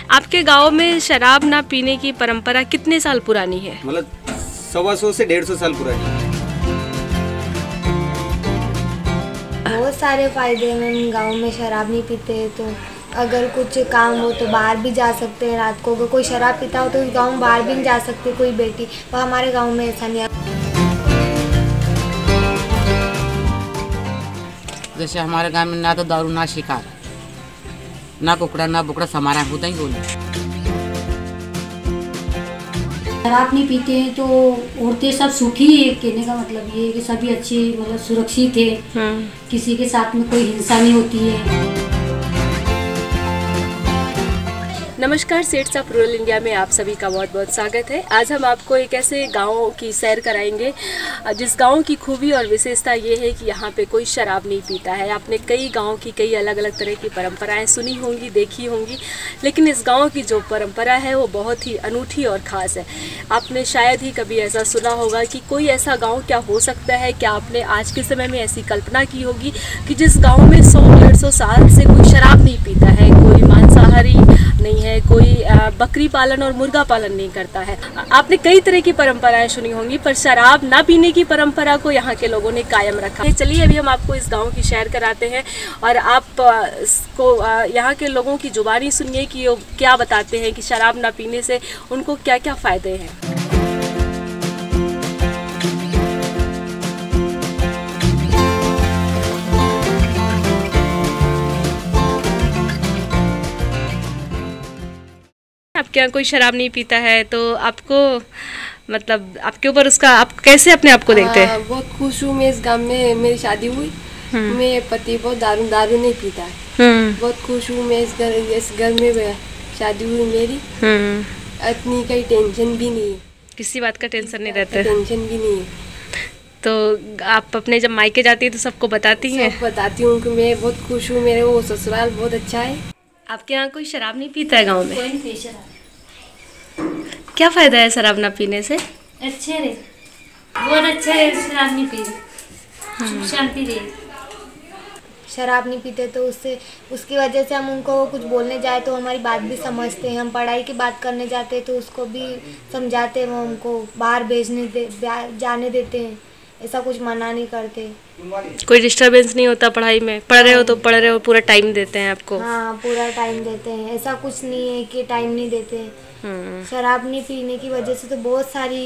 आपके गांव में शराब ना पीने की परंपरा कितने साल पुरानी है? मतलब 125 से 150 साल पुरानी है। बहुत सारे फायदे हैं मैम, गाँव में शराब नहीं पीते तो अगर कुछ काम हो तो बाहर भी जा सकते हैं। रात को अगर कोई शराब पीता हो तो उस गाँव में बाहर भी नहीं जा सकती कोई बेटी, पर हमारे गाँव में ऐसा नहीं है। जैसे हमारे गांव में ना तो दारू ना शिकार, ना कुकड़ा ना बुकड़ा समारा होता ही बोले। शराब नहीं पीते हैं तो औरतें सब सुखी है, कहने का मतलब ये है कि सभी अच्छे मतलब सुरक्षित है, किसी के साथ में कोई हिंसा नहीं होती है। नमस्कार, सेट्स ऑफ रूरल इंडिया में आप सभी का बहुत बहुत स्वागत है। आज हम आपको एक ऐसे गांव की सैर कराएंगे जिस गांव की खूबी और विशेषता ये है कि यहाँ पे कोई शराब नहीं पीता है। आपने कई गांव की कई अलग अलग तरह की परंपराएं सुनी होंगी, देखी होंगी, लेकिन इस गांव की जो परंपरा है वो बहुत ही अनूठी और ख़ास है। आपने शायद ही कभी ऐसा सुना होगा कि कोई ऐसा गाँव क्या हो सकता है। क्या आपने आज के समय में ऐसी कल्पना की होगी कि जिस गाँव में 100-150 साल से कोई शराब नहीं पीता है, कोई मांसाहारी नहीं है, कोई बकरी पालन और मुर्गा पालन नहीं करता है। आपने कई तरह की परंपराएं सुनी होंगी, पर शराब ना पीने की परंपरा को यहाँ के लोगों ने कायम रखा है। चलिए अभी हम आपको इस गांव की सैर कराते हैं और आप इसको यहाँ के लोगों की जुबानी सुनिए कि वो क्या बताते हैं कि शराब ना पीने से उनको क्या क्या फ़ायदे हैं। आपके यहाँ कोई शराब नहीं पीता है तो आपको मतलब आपके ऊपर उसका आप कैसे अपने आप को देखते हैं? बहुत खुश हूँ मैं। इस गांव में मेरी शादी हुई, मेरे पति बहुत दारू नहीं पीता है। बहुत खुश हूँ मैं। इस घर में शादी हुई मेरी, इतनी कई टेंशन भी नहीं है, किसी बात का टेंशन नहीं रहता है। टेंशन भी नहीं है। तो आप अपने जब मायके जाती है तो सबको बताती हैं? सब बताती हूँ कि मैं बहुत खुश हूँ, मेरे वो ससुराल बहुत अच्छा है। आपके यहाँ कोई शराब नहीं पीता है गांव में? कोई नहीं शराब। क्या फायदा है शराब ना पीने से? अच्छे रे, बहुत अच्छा है शराब नहीं पी, शांति रहे। शराब नहीं पीते तो उससे उसकी वजह से हम उनको कुछ बोलने जाए तो हमारी बात भी समझते हैं। हम पढ़ाई की बात करने जाते हैं तो उसको भी समझाते हैं, वो हमको बाहर जाने देते हैं, ऐसा कुछ मना नहीं करते। कोई डिस्टरबेंस नहीं होता पढ़ाई में? पढ़ रहे हो तो पढ़ रहे हो, पूरा टाइम देते हैं आपको? हाँ, पूरा टाइम देते हैं, ऐसा कुछ नहीं है कि टाइम नहीं देते हैं। शराब नहीं पीने की वजह से तो बहुत सारी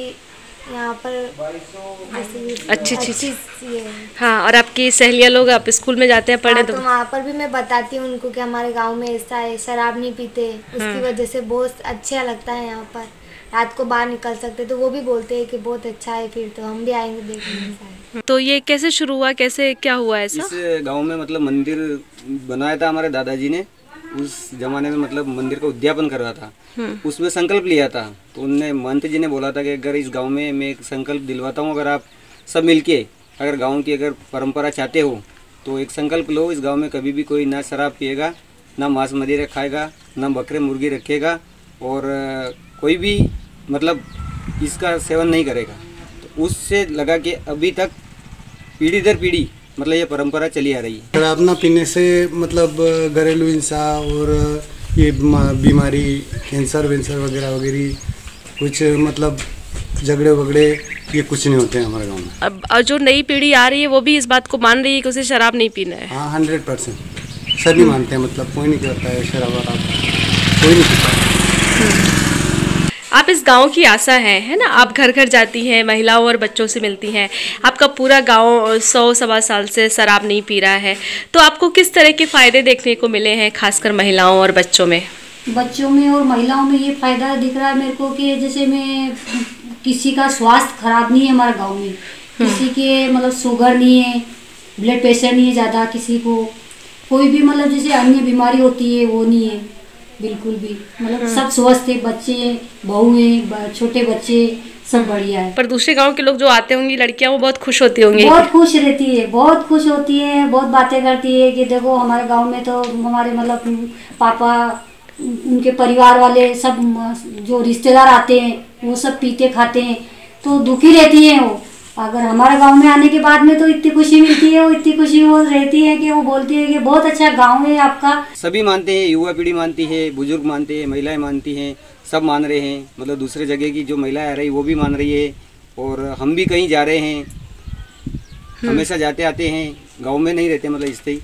यहाँ पर अच्छी चीज़ है। हाँ, और आपकी सहेलियाँ लोग आप स्कूल में जाते हैं पढ़ने? तो वहाँ पर भी मैं बताती हूँ उनको कि हमारे गांव में ऐसा है, शराब नहीं पीते, उसकी वजह से बहुत अच्छा लगता है। यहाँ पर रात को बाहर निकल सकते तो वो भी बोलते हैं कि बहुत अच्छा है, फिर तो हम भी आएंगे देखने। तो ये कैसे शुरू हुआ, कैसे क्या हुआ ऐसा? इस गांव में मतलब मंदिर बनाया था हमारे दादाजी ने। उस जमाने में मतलब मंदिर का उद्यापन कर रहा था, उसमें संकल्प लिया था। तो उनने महंत जी ने बोला था कि अगर इस गांव में मैं एक संकल्प दिलवाता हूं, अगर आप सब मिलके अगर गांव की अगर परंपरा चाहते हो तो एक संकल्प लो, इस गांव में कभी भी कोई ना शराब पिएगा, ना मांस मदिरा खाएगा, ना बकरे मुर्गी रखेगा और कोई भी मतलब इसका सेवन नहीं करेगा। तो उससे लगा कि अभी तक पीढ़ी दर पीढ़ी मतलब ये परंपरा चली आ रही है। शराब ना पीने से मतलब घरेलू हिंसा और ये बीमारी कैंसर वेंसर वगैरह वगैरह कुछ मतलब झगड़े वगड़े ये कुछ नहीं होते हैं हमारे गांव में। अब जो नई पीढ़ी आ रही है वो भी इस बात को मान रही है कि उसे शराब नहीं पीना है? हाँ, 100% सभी मानते हैं। मतलब कोई नहीं करता है शराब वराब, कोई नहीं पीता है। आप इस गांव की आशा है ना? आप घर घर जाती हैं, महिलाओं और बच्चों से मिलती हैं। आपका पूरा गांव 100-125 साल से शराब नहीं पी रहा है, तो आपको किस तरह के फ़ायदे देखने को मिले हैं, खासकर महिलाओं और बच्चों में? बच्चों में और महिलाओं में ये फायदा दिख रहा है मेरे को कि जैसे मैं किसी का स्वास्थ्य खराब नहीं है हमारे गाँव में, किसी के मतलब शुगर नहीं है, ब्लड प्रेशर नहीं है ज़्यादा, किसी को कोई भी मतलब जैसे अन्य बीमारी होती है वो नहीं है बिल्कुल भी। मतलब सब स्वस्थ है, बच्चे बहुएं छोटे बच्चे सब बढ़िया है। पर दूसरे गांव के लोग जो आते होंगे, लड़कियां, वो बहुत खुश होती होंगी? बहुत खुश रहती है, बहुत खुश होती है, बहुत बातें करती है कि देखो हमारे गांव में तो हमारे मतलब पापा, उनके परिवार वाले सब जो रिश्तेदार आते हैं वो सब पीते खाते हैं तो दुखी रहती हैं वो। अगर हमारे गांव में आने के बाद में तो इतनी खुशी मिलती है, वो इतनी खुशी वो रहती है कि वो बोलती है कि बहुत अच्छा गांव है आपका। सभी मानते हैं, युवा पीढ़ी मानती है, बुजुर्ग मानते हैं, महिलाएं मानती हैं, सब मान रहे हैं। मतलब दूसरे जगह की जो महिलाएं आ रही वो भी मान रही है, और हम भी कहीं जा रहे हैं, हमेशा जाते आते हैं, गाँव में नहीं रहते मतलब इससे ही,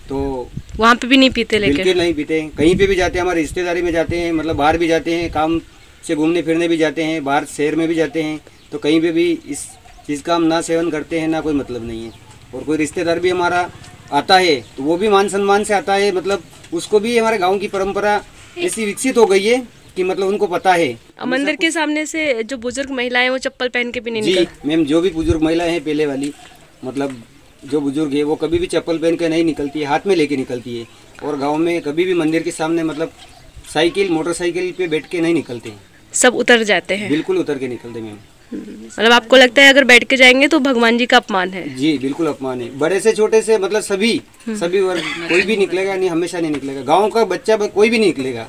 तो वहाँ पे भी नहीं पीते लेके? बिल्कुल नहीं पीते, कहीं पे भी जाते हैं, हमारे रिश्तेदारी में जाते हैं, मतलब बाहर भी जाते हैं, काम से घूमने फिरने भी जाते हैं, बाहर शहर में भी जाते हैं, तो कहीं पे भी इस चीज़ का हम ना सेवन करते हैं, ना कोई मतलब नहीं है। और कोई रिश्तेदार भी हमारा आता है तो वो भी मान सम्मान से आता है, मतलब उसको भी हमारे गांव की परंपरा ऐसी विकसित हो गई है कि मतलब उनको पता है। मंदिर के सामने से जो बुजुर्ग महिलाएं वो चप्पल पहन के भी नहीं जी निकलती? मैम, जो भी बुजुर्ग महिलाएं हैं पहले वाली, मतलब जो बुजुर्ग है वो कभी भी चप्पल पहन के नहीं निकलती है, हाथ में लेके निकलती है। और गाँव में कभी भी मंदिर के सामने मतलब साइकिल मोटरसाइकिल पे बैठ के नहीं निकलते, सब उतर जाते हैं? बिल्कुल उतर के निकलते मैम। मतलब आपको लगता है अगर बैठ के जाएंगे तो भगवान जी का अपमान है? जी बिल्कुल अपमान है, बड़े से छोटे से मतलब सभी वर्ग, कोई भी निकलेगा नहीं, हमेशा नहीं निकलेगा, गांव का बच्चा कोई भी नहीं निकलेगा,